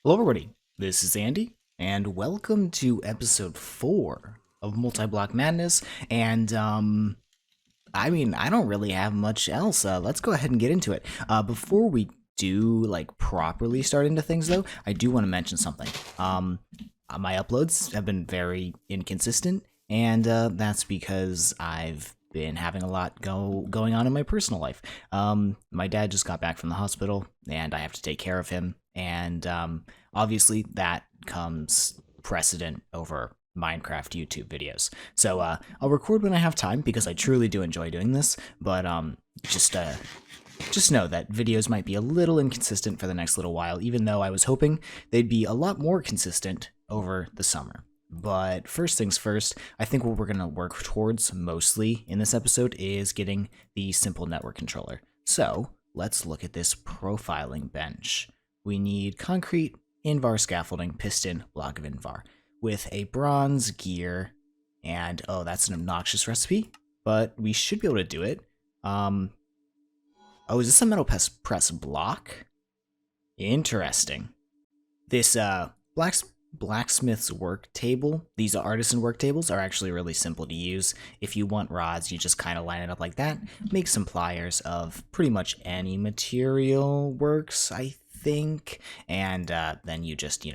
Hello everybody, this is Andy, and welcome to episode 4 of Multiblock Madness, and, I don't really have much else. Let's go ahead and get into it. Before we do, properly start into things, though, I do want to mention something. My uploads have been very inconsistent, and, that's because I've been having a lot going on in my personal life. My dad just got back from the hospital, and I have to take care of him, and, obviously that comes precedent over Minecraft YouTube videos. So I'll record when I have time because I truly do enjoy doing this, but just know that videos might be a little inconsistent for the next little while, even though I was hoping they'd be a lot more consistent over the summer. But first things first, I think what we're going to work towards mostly in this episode is getting the simple network controller. So let's look at this profiling bench. We need concrete, invar scaffolding, piston, block of invar, with a bronze gear, and oh, that's an obnoxious recipe, but we should be able to do it. Oh, is this a metal press block? Interesting. This blacksmith's work table, these artisan work tables are actually really simple to use. If you want rods, you just kind of line it up like that. Make some pliers of pretty much any material works, I think, and then you just,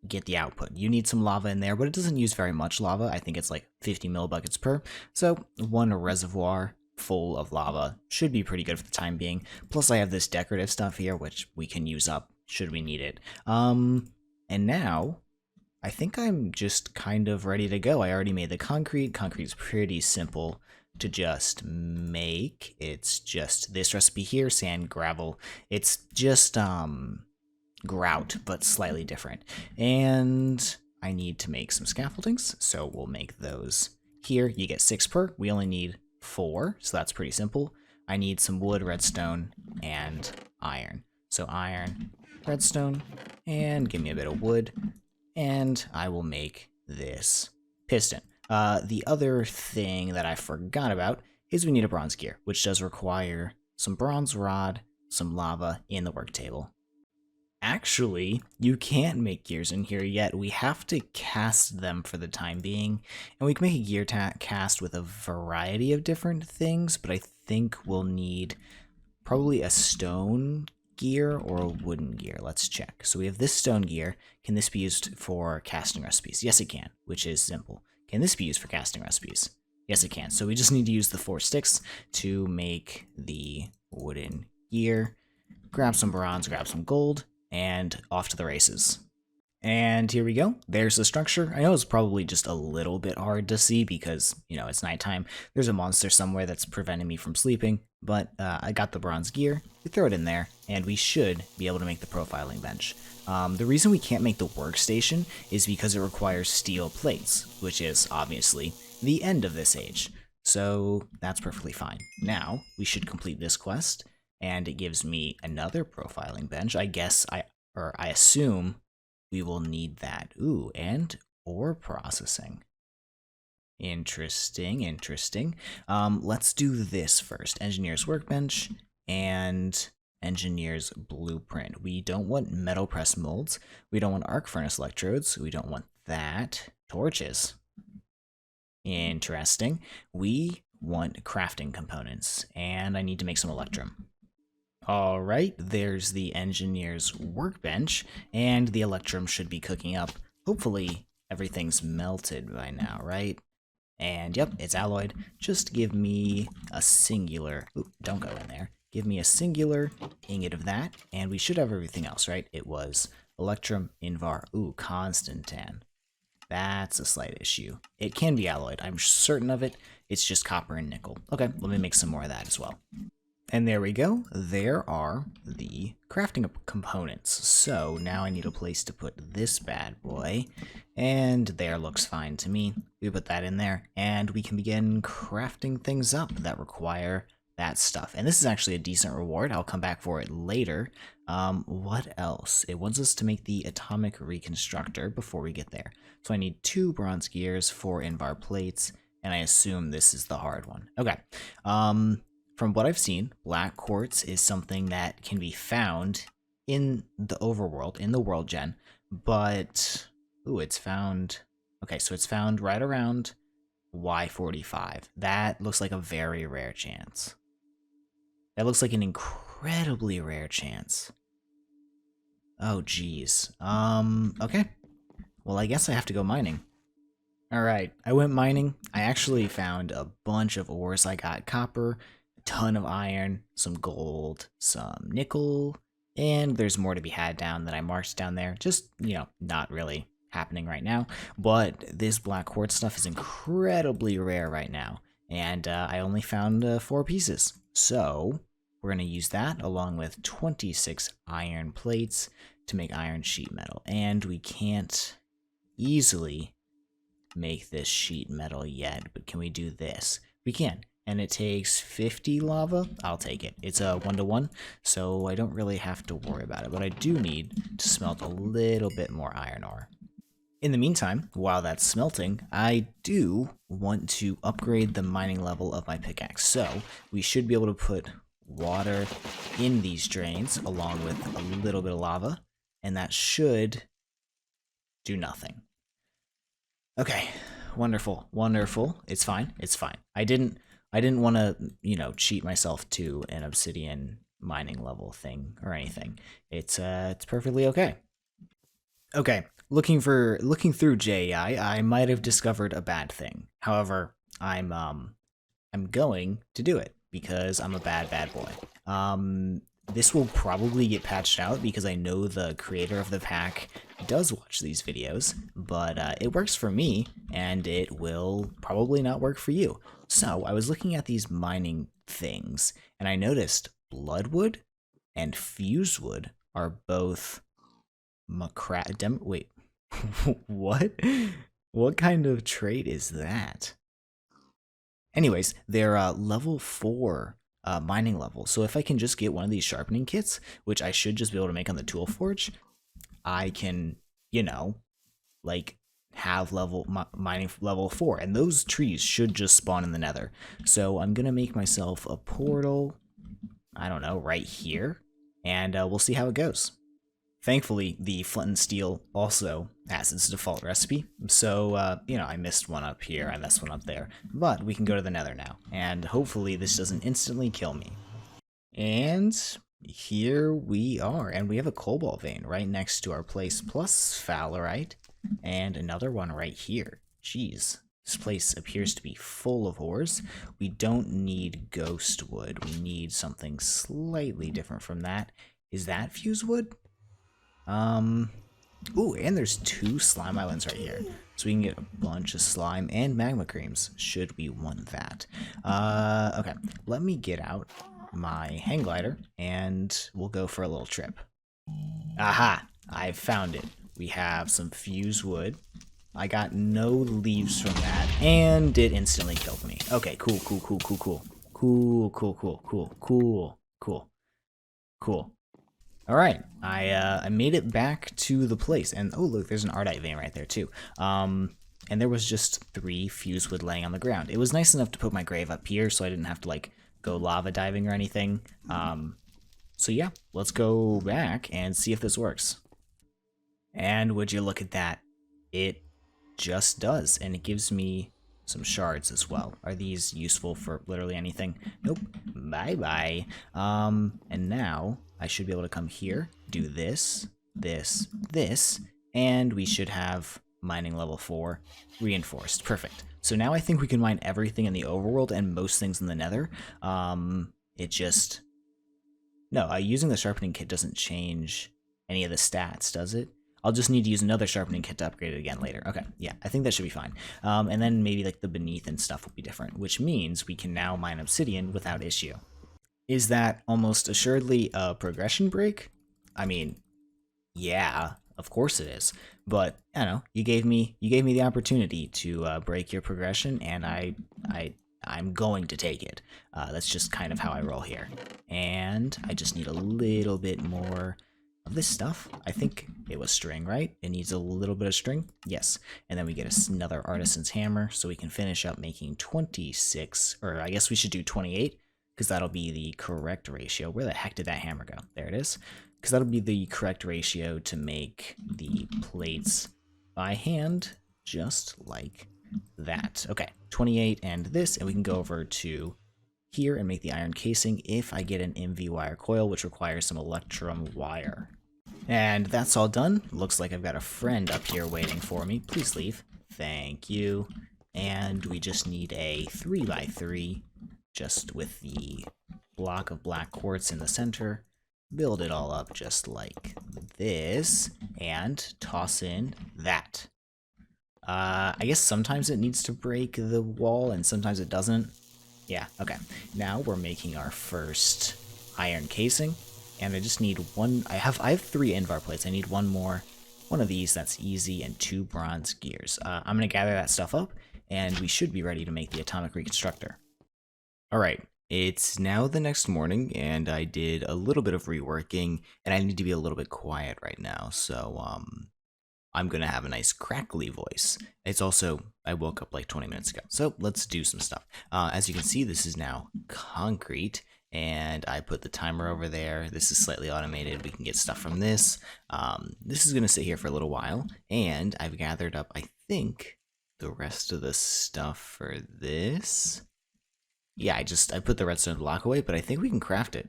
get the output. You need some lava in there, but it doesn't use very much lava. I think it's like 50 millibuckets per, so one reservoir full of lava should be pretty good for the time being. Plus I have this decorative stuff here, which we can use up should we need it. And now I think I'm just kind of ready to go. I already made the concrete. Concrete's pretty simple to just make. It's just this recipe here, sand, gravel. It's just grout, but slightly different. And I need to make some scaffoldings, so we'll make those here. You get 6 per. We only need 4, so that's pretty simple. I need some wood, redstone, and iron. So iron, redstone, and give me a bit of wood, and I will make this piston. The other thing that I forgot about is we need a bronze gear, which does require some bronze rod, some lava in the work table. Actually, you can't make gears in here yet. We have to cast them for the time being, and we can make a gear cast with a variety of different things, but I think we'll need probably a stone gear or a wooden gear. Let's check. So we have this stone gear. Can this be used for casting recipes? Yes, it can, which is simple. Can this be used for casting recipes? Yes, it can. So we just need to use the 4 sticks to make the wooden gear. Grab some bronze, grab some gold, and off to the races. And here we go. There's the structure. I know it's probably just a little bit hard to see because, it's nighttime. There's a monster somewhere that's preventing me from sleeping, but I got the bronze gear. We throw it in there, and we should be able to make the profiling bench. The reason we can't make the workstation is because it requires steel plates, which is obviously the end of this age. So that's perfectly fine. Now, we should complete this quest, and it gives me another profiling bench. I assume we will need that. Ooh, and ore processing. Interesting. Let's do this first. Engineer's workbench and engineer's blueprint. We don't want metal press molds. We don't want arc furnace electrodes. We don't want that. Torches. Interesting. We want crafting components, and I need to make some electrum. Alright, there's the engineer's workbench, and the electrum should be cooking up. Hopefully, everything's melted by now, right? And yep, it's alloyed. Just give me a singular... Ooh, don't go in there. Give me a singular ingot of that, and we should have everything else, right? It was electrum, invar, ooh, constantan. That's a slight issue. It can be alloyed, I'm certain of it. It's just copper and nickel. Okay, let me make some more of that as well. And there we go. There are the crafting components. So now I need a place to put this bad boy. And there looks fine to me. We put that in there, and we can begin crafting things up that require that stuff. And this is actually a decent reward. I'll come back for it later. What else? It wants us to make the Atomic Reconstructor before we get there. So I need 2 bronze gears, 4 invar plates, and I assume this is the hard one. Okay. From what I've seen, black quartz is something that can be found in the overworld, in the world gen, but ooh, it's found. Okay, so it's found right around Y45. That looks like a very rare chance. That looks like an incredibly rare chance. Oh, geez. Okay. Well, I guess I have to go mining. Alright, I went mining. I actually found a bunch of ores. I got copper, a ton of iron, some gold, some nickel, and there's more to be had down that I marked down there. Just, not really happening right now. But this black quartz stuff is incredibly rare right now, and I only found 4 pieces. So, we're going to use that along with 26 iron plates to make iron sheet metal. And we can't easily make this sheet metal yet, but can we do this? We can, and it takes 50 lava. I'll take it. It's a 1-to-1, so I don't really have to worry about it, but I do need to smelt a little bit more iron ore. In the meantime, while that's smelting, I do want to upgrade the mining level of my pickaxe, so we should be able to put water in these drains along with a little bit of lava, and that should do nothing. Okay, wonderful, wonderful. It's fine, it's fine. I didn't want to, cheat myself to an obsidian mining level thing or anything. It's perfectly okay. Okay, looking through JEI, I might have discovered a bad thing. However, I'm going to do it because I'm a bad boy. This will probably get patched out because I know the creator of the pack does watch these videos, but it works for me, and it will probably not work for you. So I was looking at these mining things, and I noticed bloodwood and fusewood are both wait, what? What kind of trait is that? Anyways, they're level 4 mining level. So if I can just get one of these sharpening kits, which I should just be able to make on the tool forge, I can, have mining level 4, and those trees should just spawn in the nether. So I'm gonna make myself a portal, I don't know, right here, and we'll see how it goes. Thankfully, the flint and steel also has its default recipe, so, I missed one up here, I missed one up there, but we can go to the nether now, and hopefully this doesn't instantly kill me. And here we are, and we have a cobalt vein right next to our place, plus fowlerite, and another one right here. Jeez, this place appears to be full of ores. We don't need ghost wood, we need something slightly different from that. Is that fuse wood? Ooh, and there's 2 slime islands right here. So we can get a bunch of slime and magma creams, should we want that. Okay, let me get out my hang glider, and we'll go for a little trip. Aha! I found it. We have some fuse wood. I got no leaves from that, and it instantly killed me. Okay, cool. Alright, I made it back to the place, and oh look, there's an Ardite vein right there too. And there was just 3 fuse wood laying on the ground. It was nice enough to put my grave up here, so I didn't have to go lava diving or anything. So yeah, let's go back and see if this works. And would you look at that? It just does, and it gives me some shards as well. Are these useful for literally anything? Nope. Bye-bye. And now I should be able to come here, do this, and we should have mining level 4 reinforced. Perfect. So now I think we can mine everything in the overworld and most things in the nether. Using the sharpening kit doesn't change any of the stats, does it? I'll just need to use another sharpening kit to upgrade it again later. Okay, yeah, I think that should be fine. And then maybe the beneath and stuff will be different, which means we can now mine obsidian without issue. Is that almost assuredly a progression break? I mean, yeah, of course it is. But I don't know, you gave me the opportunity to break your progression, and I'm going to take it. That's just kind of how I roll here. And I just need a little bit more of this stuff. I think it was string, right? It needs a little bit of string. Yes. And then we get another artisan's hammer, so we can finish up making 26, or I guess we should do 28, because that'll be the correct ratio. Where the heck did that hammer go? There it is. because that'll be the correct ratio to make the plates by hand, just like that. Okay, 28 and this, and we can go over to here and make the iron casing if I get an MV wire coil, which requires some electrum wire. And that's all done. Looks like I've got a friend up here waiting for me. Please leave. Thank you. And we just need a 3x3, just with the block of black quartz in the center. Build it all up just like this, and toss in that. I guess sometimes it needs to break the wall, and sometimes it doesn't. Yeah, okay. Now we're making our first iron casing, and I just need one. I have 3 Invar plates. I need one more. One of these, that's easy, and 2 bronze gears. I'm gonna gather that stuff up, and we should be ready to make the Atomic Reconstructor. Alright, it's now the next morning, and I did a little bit of reworking, and I need to be a little bit quiet right now, so I'm gonna have a nice crackly voice. It's also, I woke up like 20 minutes ago, so let's do some stuff. As you can see, this is now concrete, and I put the timer over there. This is slightly automated. We can get stuff from this. This is gonna sit here for a little while, and I've gathered up, I think, the rest of the stuff for this. Yeah, I put the redstone block away, but I think we can craft it.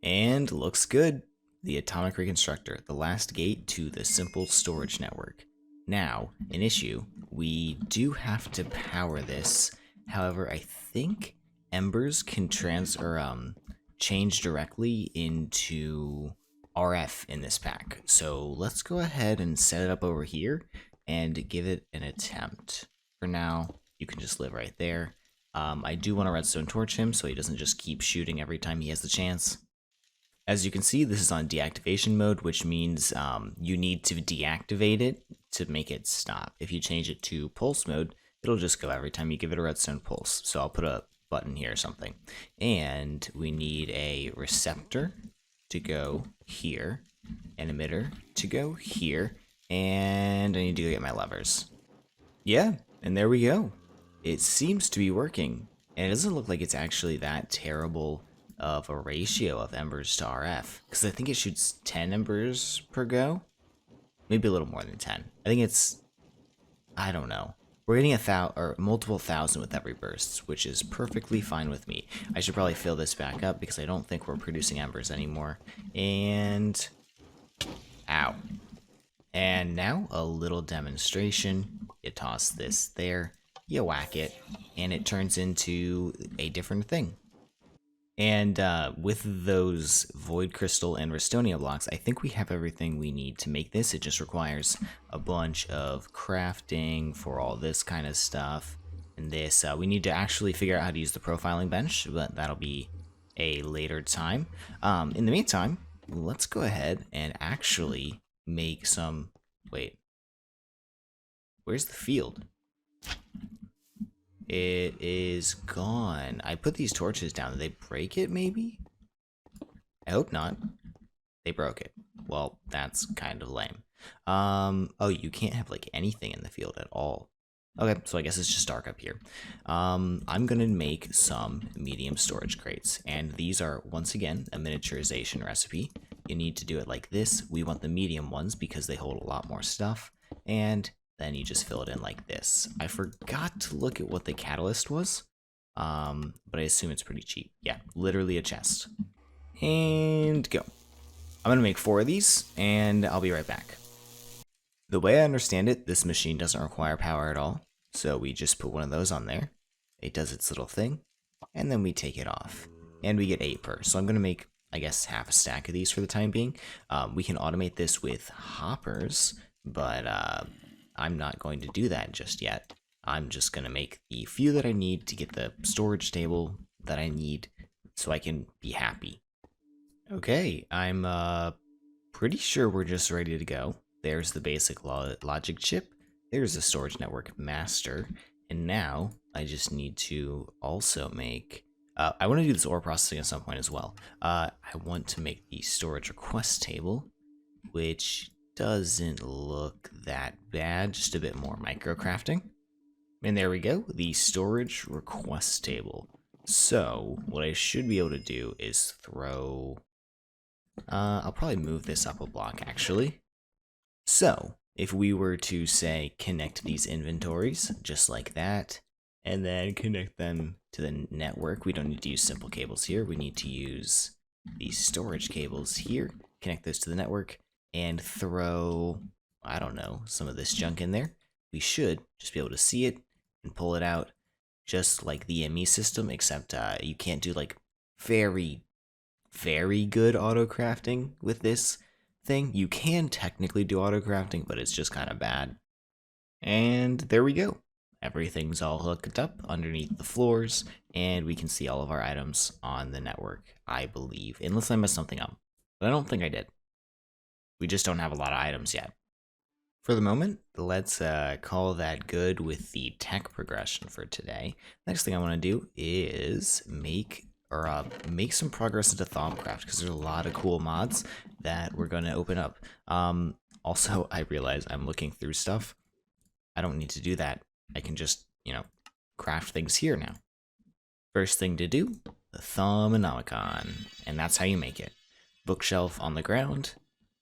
And looks good. The Atomic Reconstructor, the last gate to the simple storage network. Now, an issue, we do have to power this. However, I think embers can change directly into RF in this pack. So let's go ahead and set it up over here and give it an attempt. For now, you can just live right there. I do want to redstone torch him so he doesn't just keep shooting every time he has the chance. As you can see, this is on deactivation mode, which means you need to deactivate it to make it stop. If you change it to pulse mode, it'll just go every time you give it a redstone pulse. So I'll put a button here or something. And we need a receptor to go here, an emitter to go here, and I need to go get my levers. Yeah, and there we go. It seems to be working, and it doesn't look like it's actually that terrible of a ratio of embers to RF, because I think it shoots 10 embers per go, maybe a little more than 10. I think it's, I don't know. We're getting multiple thousand with every burst, which is perfectly fine with me. I should probably fill this back up because I don't think we're producing embers anymore. And ow. And now a little demonstration. You toss this there, you whack it, and it turns into a different thing. And with those Void Crystal and Restonia blocks, I think we have everything we need to make this. It just requires a bunch of crafting for all this kind of stuff. And this, we need to actually figure out how to use the profiling bench, but that'll be a later time. In the meantime, let's go ahead and actually make some... Wait. Where's the field? It is gone. I put these torches down. Did they break it, maybe? I hope not. They broke it. Well, that's kind of lame. Oh, you can't have, like, anything in the field at all. Okay, so I guess it's just dark up here. I'm gonna make some medium storage crates. And these are, once again, a miniaturization recipe. You need to do it like this. We want the medium ones because they hold a lot more stuff. And... then you just fill it in like this. I forgot to look at what the catalyst was, but I assume it's pretty cheap. Yeah, literally a chest. And go. I'm gonna make 4 of these, and I'll be right back. The way I understand it, this machine doesn't require power at all, so we just put one of those on there. It does its little thing, and then we take it off. And we get 8 per, so I'm gonna make, I guess, half a stack of these for the time being. We can automate this with hoppers, but I'm not going to do that just yet. I'm just going to make the few that I need to get the storage table that I need so I can be happy. Okay, I'm pretty sure we're just ready to go. There's the basic logic chip. There's the storage network master. And now I just need to also make... I want to do this ore processing at some point as well. I want to make the storage request table, which... doesn't look that bad, just a bit more microcrafting. And there we go, the storage request table. So what I should be able to do is throw I'll probably move this up a block, actually. So, if we were to, say, connect these inventories, just like that, and then connect them to the network, we don't need to use simple cables here. We need to use these storage cables here, connect those to the network, and throw, I don't know, some of this junk in there. We should just be able to see it and pull it out, just like the ME system, except you can't do, like, very, very good auto crafting with this thing. You can technically do auto crafting, but it's just kind of bad. And there we go. Everything's all hooked up underneath the floors, and we can see all of our items on the network, I believe. Unless I messed something up. But I don't think I did. We just don't have a lot of items yet. For the moment, let's call that good with the tech progression for today. Next thing I want to do is make some progress into Thaumcraft, because there's a lot of cool mods that we're going to open up. Also, I realize I'm looking through stuff. I don't need to do that. I can just, craft things here now. First thing to do, the Thaumonomicon, and that's how you make it. Bookshelf on the ground,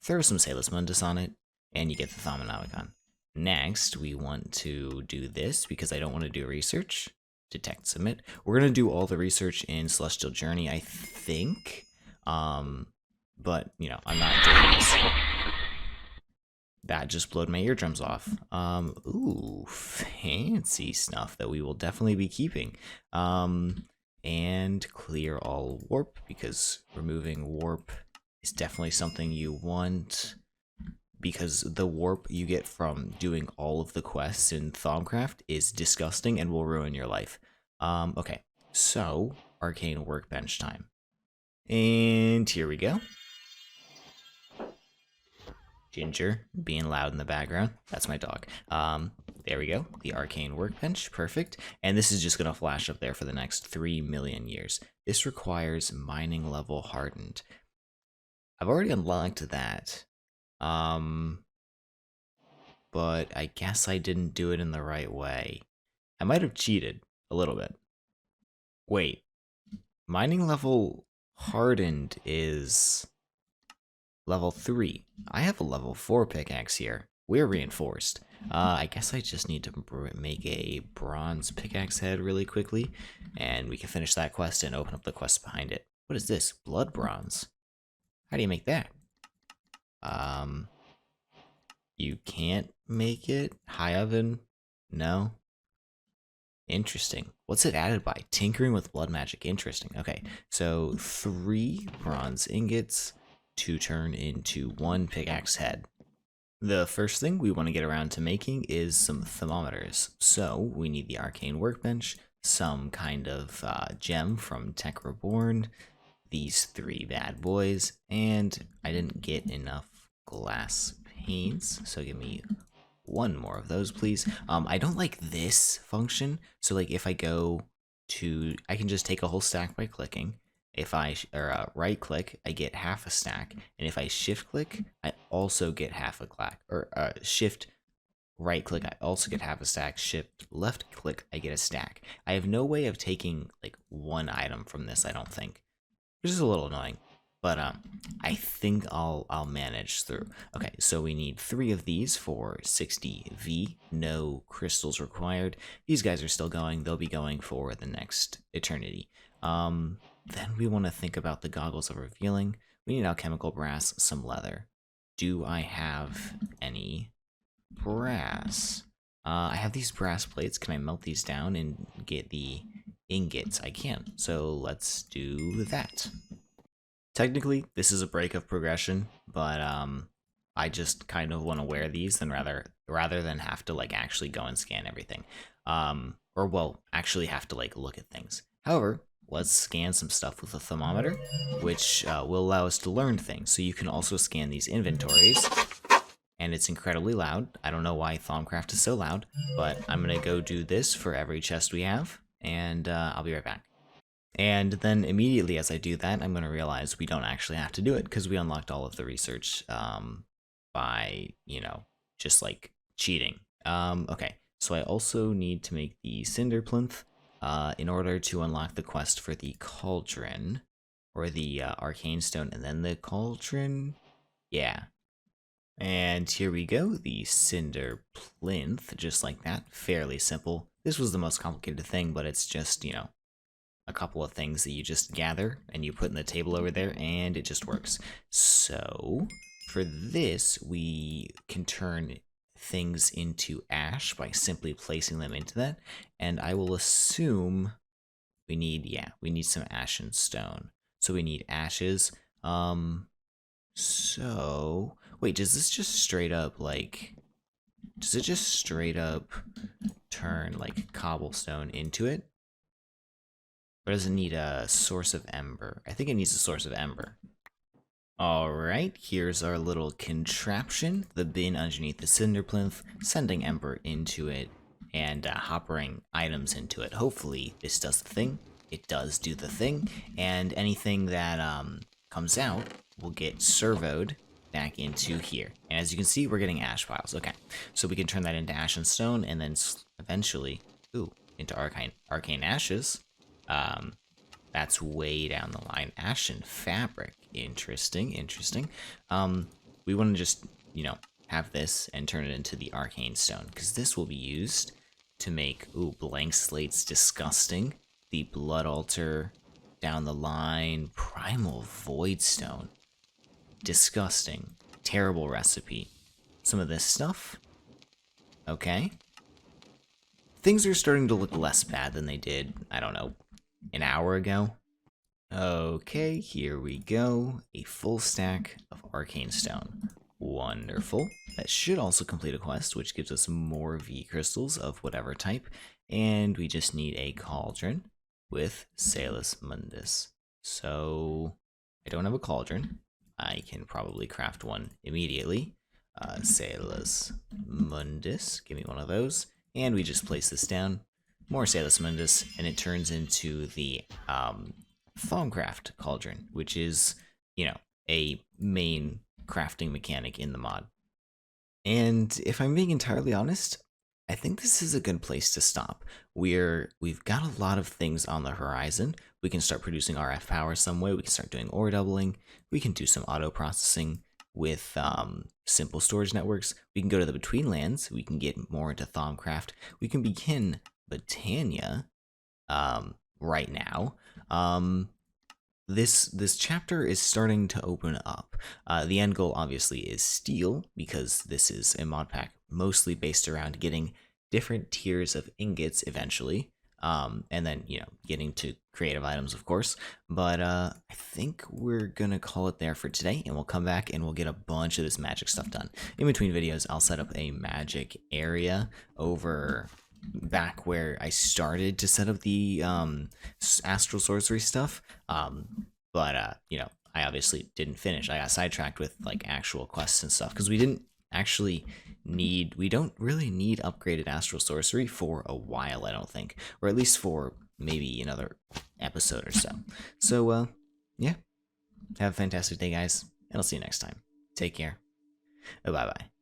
throw some Salus Mundus on it, and you get the Thaumonomicon. Next, we want to do this, because I don't want to do research. Detect, submit. We're going to do all the research in Celestial Journey, I think. But, I'm not doing this. That just blowed my eardrums off. Ooh, fancy stuff that we will definitely be keeping. And clear all warp, because removing warp is definitely something you want, because the warp you get from doing all of the quests in Thaumcraft is disgusting and will ruin your life. Okay, so Arcane Workbench time. And here we go. Ginger being loud in the background. That's my dog. There we go. The Arcane Workbench. Perfect. And this is just going to flash up there for the next 3 million years. This requires mining level hardened. I've already unlocked that. But I guess I didn't do it in the right way. I might have cheated a little bit. Wait. Mining level hardened is level 3. I have a level 4 pickaxe here. We're reinforced. I guess I just need to make a bronze pickaxe head really quickly, and we can finish that quest and open up the quest behind it. What is this? Blood bronze. How do you make that? You can't make it? High oven? No? Interesting. What's it added by? Tinkering with blood magic. Interesting. Okay, so 3 bronze ingots to turn into 1 pickaxe head. The first thing we want to get around to making is some thermometers. So we need the Arcane Workbench, some kind of gem from Tech Reborn, these 3 bad boys, and I didn't get enough glass panes, so give me 1 more of those, please. I don't like this function, so like if I go to, I can just take a whole stack by clicking. If I right click, I get half a stack, and if I shift click, I also get half a stack. Or shift right click, I also get half a stack. Shift left click, I get a stack. I have no way of taking like 1 item from this, I don't think, which is a little annoying. But I think I'll manage through. Okay, so we need 3 of these for 60V. No crystals required. These guys are still going. They'll be going for the next eternity. Then we want to think about the goggles of revealing. We need alchemical brass, some leather. Do I have any brass? I have these brass plates. Can I melt these down and get the ingots? I can. So let's do that. Technically, this is a break of progression, but I just kind of want to wear these than rather than have to like actually go and scan everything. Or well, actually have to like look at things. However, let's scan some stuff with a thermometer, which will allow us to learn things. So you can also scan these inventories, and it's incredibly loud. I don't know why Thaumcraft is so loud, but I'm going to go do this for every chest we have, and I'll be right back. And then immediately as I do that, I'm going to realize we don't actually have to do it, because we unlocked all of the research by, just like cheating. Okay, so I also need to make the Cinderplinth. In order to unlock the quest for the cauldron, or the arcane stone and then the cauldron. Yeah. And here we go, the Cinder Plinth, just like that, fairly simple. This was the most complicated thing, but it's just, you know, a couple of things that you just gather and you put in the table over there and it just works. So for this, we can turn things into ash by simply placing them into that. And I will assume we need some ashen stone. So we need ashes. So wait, does this just straight up like, does it just straight up turn like cobblestone into it? Or does it need a source of ember? I think it needs a source of ember. Alright, here's our little contraption, the bin underneath the Cinder Plinth, sending ember into it, and hoppering items into it. Hopefully this does the thing. It does do the thing, and anything that comes out will get servoed back into here. And as you can see, we're getting ash piles. Okay, so we can turn that into ashen stone, and then eventually, into arcane ashes. That's way down the line. Ashen fabric. Interesting, interesting. We want to just, you know, have this and turn it into the arcane stone, because this will be used to make, blank slates, disgusting. The blood altar down the line, primal void stone. Disgusting. Terrible recipe. Some of this stuff. Okay. Things are starting to look less bad than they did, I don't know, an hour ago. Okay, here we go. A full stack of arcane stone. Wonderful. That should also complete a quest, which gives us more V crystals of whatever type. And we just need a cauldron with Salus Mundus. So, I don't have a cauldron. I can probably craft one immediately. Salus Mundus. Give me one of those. And we just place this down. More Salus Mundus, and it turns into the Thaumcraft Cauldron, which is, you know, a main crafting mechanic in the mod. And if I'm being entirely honest, I think this is a good place to stop. We've got a lot of things on the horizon. We can start producing RF power some way. We can start doing ore doubling. We can do some auto processing with simple storage networks. We can go to the Between Lands. We can get more into Thaumcraft. We can begin Botania right now. This chapter is starting to open up. The end goal obviously is steel, because this is a mod pack mostly based around getting different tiers of ingots eventually, and then, you know, getting to creative items, of course. But I think we're gonna call it there for today, and we'll come back and we'll get a bunch of this magic stuff done. In between videos, I'll set up a magic area over back where I started to set up the astral sorcery stuff, but you know, I obviously didn't finish. I got sidetracked with like actual quests and stuff, because we don't really need upgraded astral sorcery for a while, I don't think, or at least for maybe another episode or so. So yeah, have a fantastic day, guys, and I'll see you next time. Take care. Bye bye.